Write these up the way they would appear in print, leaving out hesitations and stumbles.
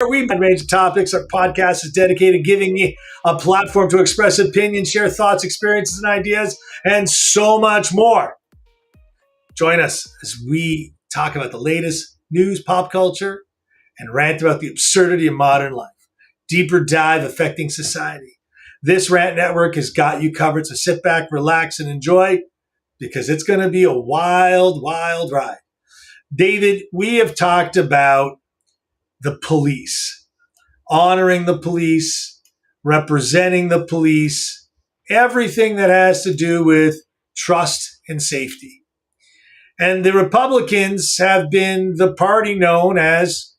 We range of topics. Our podcast is dedicated to giving you a platform to express opinions, share thoughts, experiences, and ideas, and so much more. Join us as we talk about the latest news, pop culture, and rant about the absurdity of modern life. Deeper dive affecting society. This rant network has got you covered, so sit back, relax, and enjoy because it's going to be a wild, wild ride. David, we have talked about the police, honoring the police, representing the police, everything that has to do with trust and safety. And the Republicans have been the party known as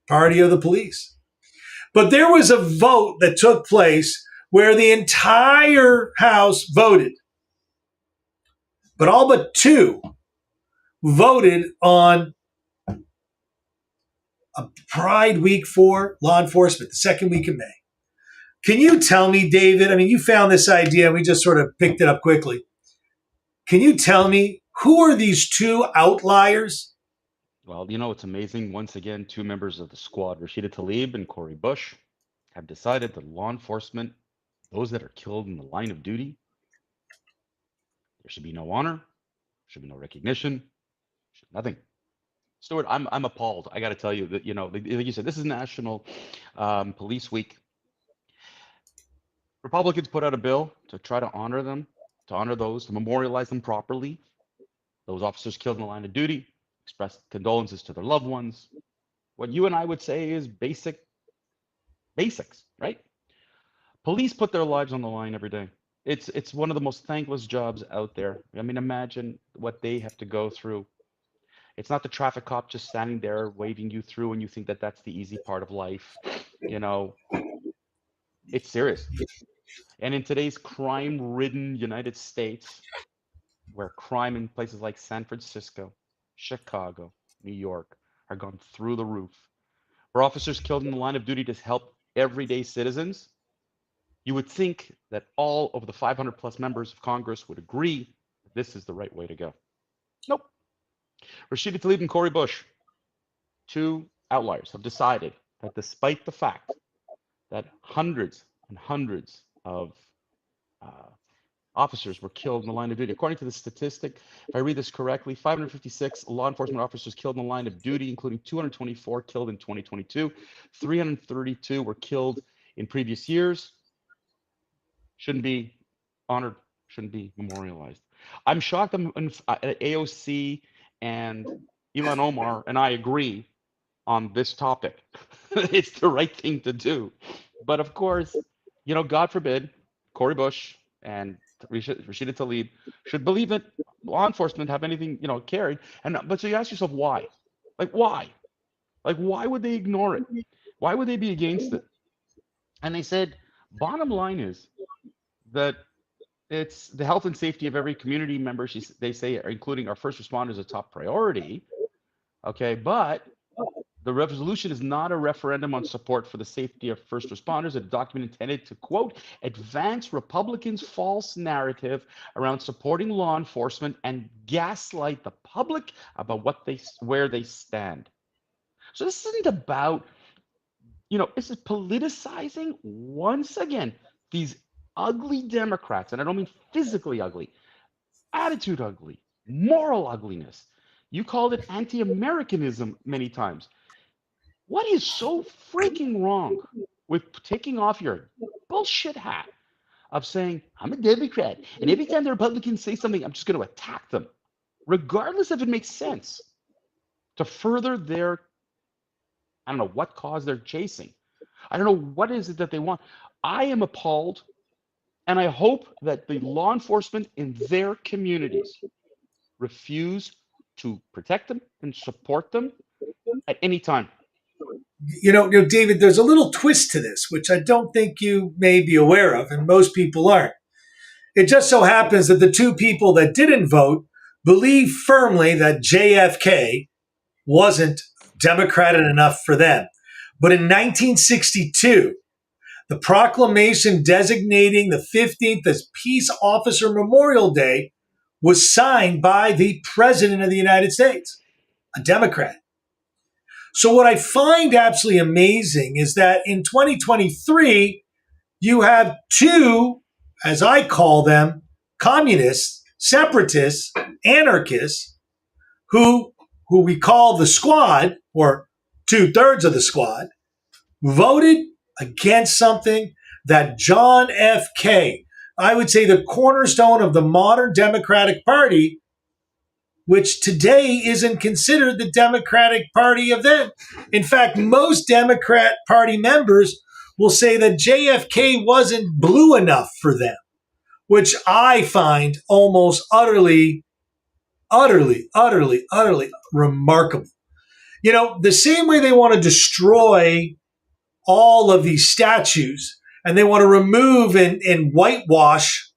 Party of the Police. But there was a vote that took place where the entire House voted, but all but two voted on a Pride Week for law enforcement, the second week of May. Can you tell me, David? I mean, you found this idea and we just sort of picked it up quickly. Can you tell me who are these two outliers? Well, it's amazing. Once again, two members of the squad, Rashida Tlaib and Cori, have decided that law enforcement, those that are killed in the line of duty, there should be no honor, should be no recognition, nothing. Stuart, I'm appalled. I got to tell you that, like you said, this is National Police Week. Republicans put out a bill to try to honor them, to honor those, to memorialize them properly. Those officers killed in the line of duty, express condolences to their loved ones. What you and I would say is basics, right? Police put their lives on the line every day. It's one of the most thankless jobs out there. I mean, imagine what they have to go through. It's not the traffic cop just standing there waving you through and you think that that's the easy part of life. It's serious. And in today's crime-ridden United States, where crime in places like San Francisco, Chicago, New York are gone through the roof, where officers killed in the line of duty to help everyday citizens, you would think that all of the 500 plus members of Congress would agree that this is the right way to go. Nope. Rashida Tlaib and Cori, two outliers, have decided that despite the fact that hundreds and hundreds of officers were killed in the line of duty. According to the statistic, if I read this correctly, 556 law enforcement officers killed in the line of duty, including 224 killed in 2022, 332 were killed in previous years. Shouldn't be honored, shouldn't be memorialized. I'm shocked that AOC and Ilhan Omar and I agree on this topic. It's the right thing to do. But of course, God forbid, Cori and Rashida Tlaib should believe that law enforcement have anything, carried. But so you ask yourself, why? Why? Why would they ignore it? Why would they be against it? And they said, bottom line is that it's the health and safety of every community member, they say, including our first responders, a top priority. Okay, but the resolution is not a referendum on support for the safety of first responders. It's a document intended to, quote, advance Republicans' false narrative around supporting law enforcement and gaslight the public about where they stand. So this isn't about, this is politicizing, once again, these ugly Democrats, and I don't mean physically ugly, attitude ugly, moral ugliness. You called it anti-Americanism many times. What is so freaking wrong with taking off your bullshit hat of saying, I'm a Democrat, and every time the Republicans say something, I'm just going to attack them, regardless if it makes sense, to further their, I don't know what cause they're chasing. I don't know what is it that they want. I am appalled, and I hope that the law enforcement in their communities refuse to protect them and support them at any time. David, there's a little twist to this, which I don't think you may be aware of, and most people aren't. It just so happens that the two people that didn't vote believe firmly that JFK wasn't Democratic enough for them. But in 1962, the proclamation designating the 15th as Peace Officer Memorial Day was signed by the President of the United States, a Democrat. So, what I find absolutely amazing is that in 2023, you have two, as I call them, communists, separatists, anarchists, who who we call the squad, or 2/3 of the squad, voted against something that John F. K., I would say the cornerstone of the modern Democratic Party, which today isn't considered the Democratic Party of then. In fact, most Democrat Party members will say that JFK wasn't blue enough for them, which I find almost utterly remarkable. You know, the same way they want to destroy all of these statues and they want to remove and whitewash,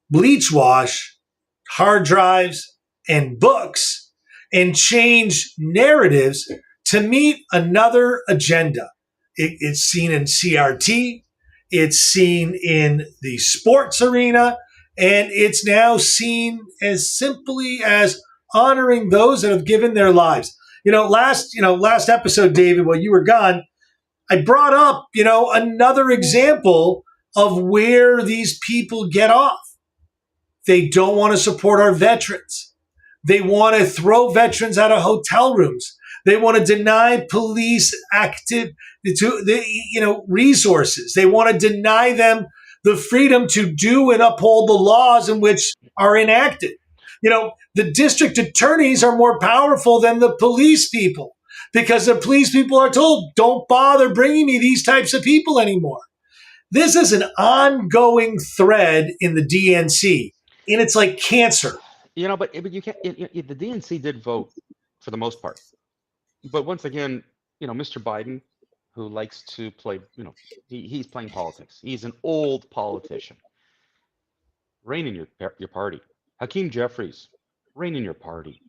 bleach wash hard drives and books and change narratives to meet another agenda. It's seen in CRT, it's seen in the sports arena, and it's now seen as simply as honoring those that have given their lives. Last episode, David, while you were gone, I brought up, another example of where these people get off. They don't want to support our veterans. They want to throw veterans out of hotel rooms. They want to deny police resources. They want to deny them the freedom to do and uphold the laws in which are enacted. The district attorneys are more powerful than the police people because the police people are told, don't bother bringing me these types of people anymore. This is an ongoing thread in the DNC, and it's like cancer. But you can't. The DNC did vote for the most part, but once again, Mr. Biden, who likes to play, he's playing politics. He's an old politician. Rein in your party. Hakeem Jeffries, rein in your party.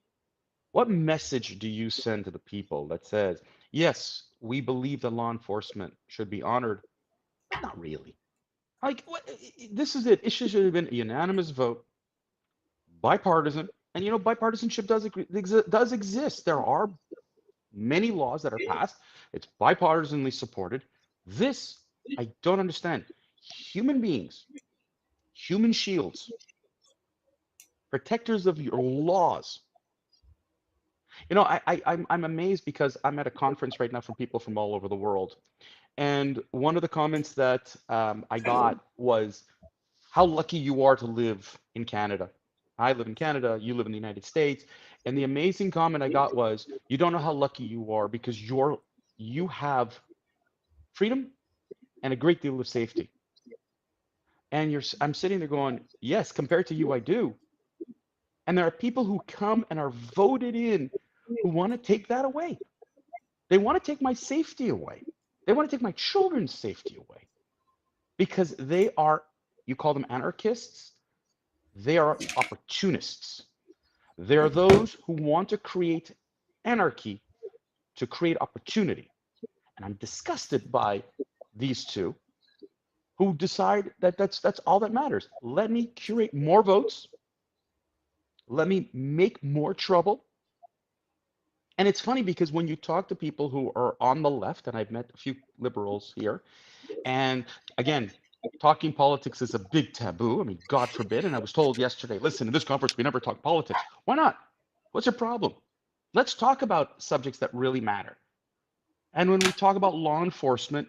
What message do you send to the people that says, yes, we believe that law enforcement should be honored, but not really? Like, this is it. It should have been a unanimous vote, bipartisan, and bipartisanship does exist. There are many laws that are passed. It's bipartisanly supported. This I don't understand. Human beings, human shields, protectors of your laws. I'm amazed because I'm at a conference right now from people from all over the world, and one of the comments that I got was how lucky you are to live in Canada. I live in Canada, you live in the United States. And the amazing comment I got was, you don't know how lucky you are because you have freedom and a great deal of safety. And I'm sitting there going, yes, compared to you, I do. And there are people who come and are voted in who want to take that away. They want to take my safety away. They want to take my children's safety away because they are, you call them anarchists, they are opportunists. They're those who want to create anarchy to create opportunity. And I'm disgusted by these two who decide that that's all that matters. Let me curate more votes. Let me make more trouble. And it's funny because when you talk to people who are on the left, and I've met a few liberals here, and again, talking politics is a big taboo. I mean, God forbid. And I was told yesterday, listen, in this conference, we never talk politics. Why not? What's your problem? Let's talk about subjects that really matter. And when we talk about law enforcement,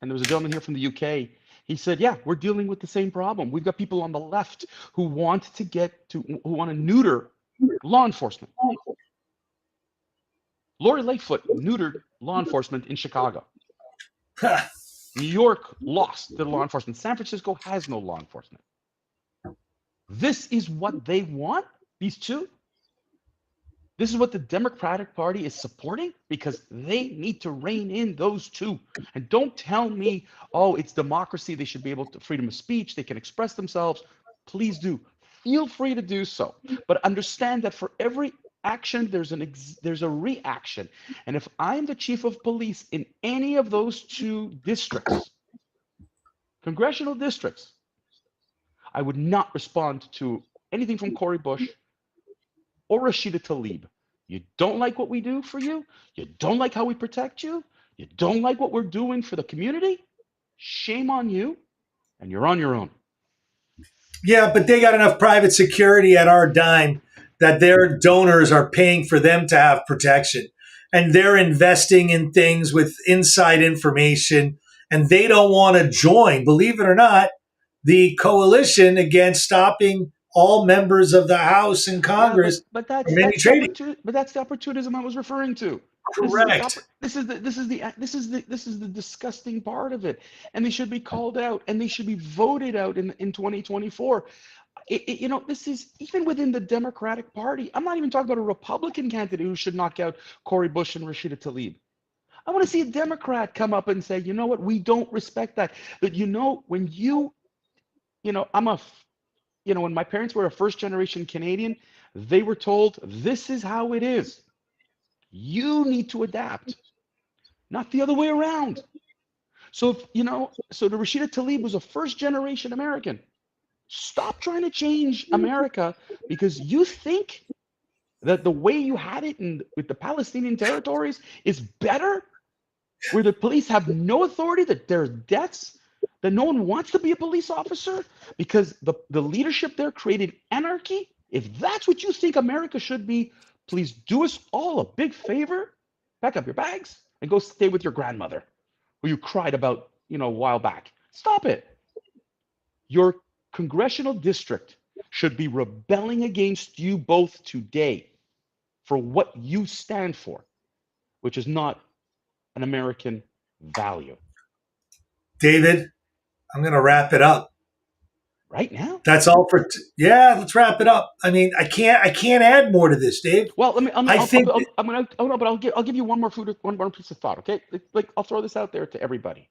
and there was a gentleman here from the UK, he said, yeah, we're dealing with the same problem. We've got people on the left who want to neuter law enforcement. Lori Lightfoot neutered law enforcement in Chicago. New York lost the law enforcement. San Francisco has no law enforcement. This is what they want, these two? This is what the Democratic Party is supporting because they need to rein in those two. And don't tell me, oh, it's democracy. They should be able to freedom of speech. They can express themselves. Please do. Feel free to do so. But understand that for every action, there's a reaction. And if I'm the chief of police in any of those two districts, congressional districts, I would not respond to anything from Cori Bush or Rashida Tlaib You don't like what we do for you? You don't like how we protect you? You don't like what we're doing for the community? Shame on you, and you're on your own. Yeah, but they got enough private security at our dime that their donors are paying for them to have protection. And they're investing in things with inside information. And they don't want to join, believe it or not, the coalition against stopping all members of the House and Yeah, Congress but from any that's the trading. opportunity. But that's the opportunism I was referring to. Correct. This is the disgusting part of it, and they should be called out, and they should be voted out in 2024. You know, this is even within the Democratic Party. I'm not even talking about a Republican candidate who should knock out Cori Bush and Rashida Tlaib. I want to see a Democrat come up and say, you know what, we don't respect that. But you know, when you know, you know, when my parents were a first generation Canadian, they were told this is how it is. You need to adapt, not the other way around. So if you know, so the Rashida Tlaib was a first generation American. Stop trying to change America because you think that the way you had it with the Palestinian territories is better, where the police have no authority, that there's deaths, that no one wants to be a police officer because the leadership there created anarchy. If that's what you think America should be, please do us all a big favor. Pack up your bags and go stay with your grandmother, who you cried about, you know, a while back. Stop it. Your congressional district should be rebelling against you both today for what you stand for, which is not an American value. David, I'm going to wrap it up. Right now? That's all for yeah. Let's wrap it up. I mean, I can't add more to this, Dave. Well, let me. I think I'm gonna. Oh no, but I'll give you one more piece of thought. Okay, like I'll throw this out there to everybody.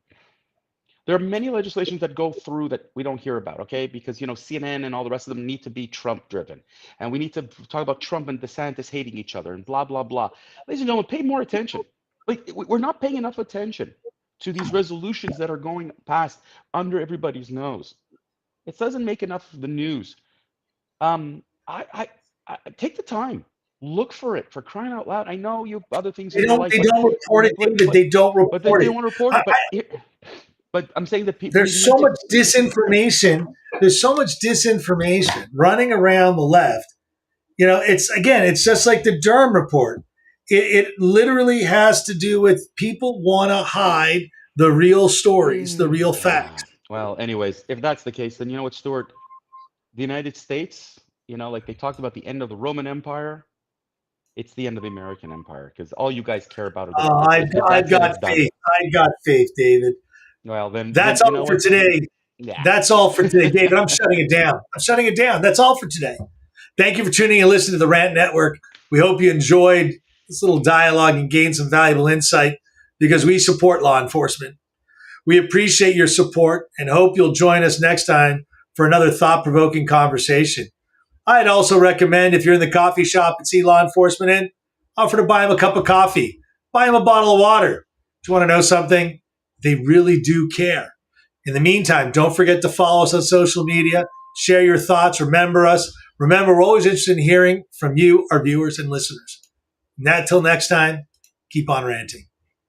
There are many legislations that go through that we don't hear about, okay? Because you know CNN and all the rest of them need to be Trump driven, and we need to talk about Trump and DeSantis hating each other and blah blah blah. Ladies and gentlemen, pay more attention. Like we're not paying enough attention to these resolutions that are going past under everybody's nose. It doesn't make enough of the news. Um, I take the time, look for it, for crying out loud. I know you have other things they in your don't life, they don't report it, David. but They don't they report it. don't want to report I, it. But I'm saying that we there's need so to. much disinformation. There's so much disinformation running around the left. You know, it's just like the Durham report. It literally has to do with people want to hide the real stories, the real facts. Well, anyways, if that's the case, then you know what, Stuart? The United States, you know, like they talked about the end of the Roman Empire, it's the end of the American Empire because all you guys care about are if I've that's it, got it's done. faith. I got faith, David. Well, That's then you know all for what? today. Yeah. That's all for today, David. I'm shutting it down. I'm shutting it down. That's all for today. Thank you for tuning in and listening to the Rant Network. We hope you enjoyed this little dialogue and gained some valuable insight because we support law enforcement. We appreciate your support and hope you'll join us next time for another thought-provoking conversation. I'd also recommend if you're in the coffee shop and see law enforcement in, offer to buy them a cup of coffee, buy them a bottle of water. Do you want to know something? They really do care. In the meantime, don't forget to follow us on social media, share your thoughts, remember us. Remember, we're always interested in hearing from you, our viewers and listeners. And that till next time, keep on ranting.